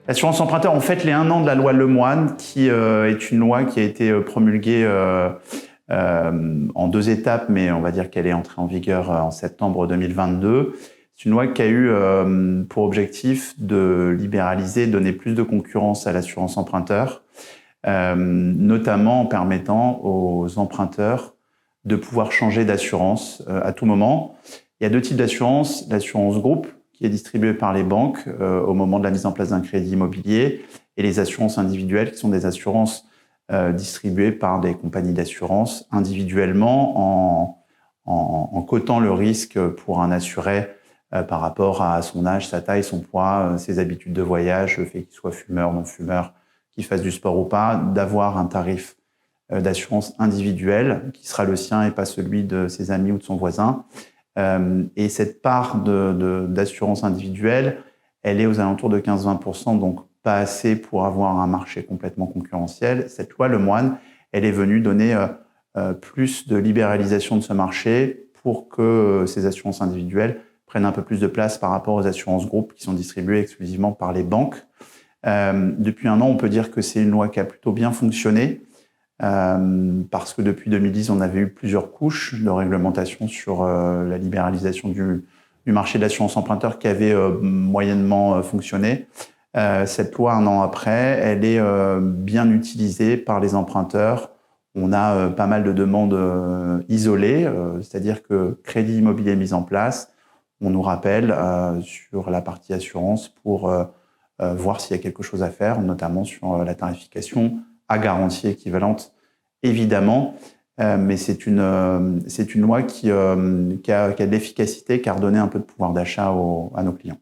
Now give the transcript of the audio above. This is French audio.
L'assurance emprunteur, on fête les 1 an de la loi Lemoine, qui est une loi qui a été promulguée en 2 étapes, mais on va dire qu'elle est entrée en vigueur en septembre 2022. C'est une loi qui a eu pour objectif de libéraliser, donner plus de concurrence à l'assurance emprunteur, notamment en permettant aux emprunteurs de pouvoir changer d'assurance à tout moment. Il y a 2 types d'assurance, l'assurance groupe, qui est distribuée par les banques au moment de la mise en place d'un crédit immobilier, et les assurances individuelles, qui sont des assurances distribuées par des compagnies d'assurance individuellement en cotant le risque pour un assuré par rapport à son âge, sa taille, son poids, ses habitudes de voyage, le fait qu'il soit fumeur, non fumeur, qu'il fasse du sport ou pas, d'avoir un tarif d'assurance individuelle qui sera le sien et pas celui de ses amis ou de son voisin. Et cette part d'assurance individuelle, elle est aux alentours de 15-20%, donc pas assez pour avoir un marché complètement concurrentiel. Cette loi Lemoine, elle est venue donner plus de libéralisation de ce marché pour que ces assurances individuelles prennent un peu plus de place par rapport aux assurances groupes qui sont distribuées exclusivement par les banques. Depuis 1 an, on peut dire que c'est une loi qui a plutôt bien fonctionné. Parce que depuis 2010, on avait eu plusieurs couches de réglementation sur la libéralisation du marché de l'assurance emprunteur qui avait moyennement fonctionné. Cette loi, 1 an après, elle est bien utilisée par les emprunteurs. On a pas mal de demandes isolées, c'est-à-dire que crédit immobilier mis en place, on nous rappelle sur la partie assurance pour voir s'il y a quelque chose à faire, notamment sur la tarification à garantie équivalente, évidemment, mais c'est une loi qui a de l'efficacité, qui a redonné un peu de pouvoir d'achat à nos clients.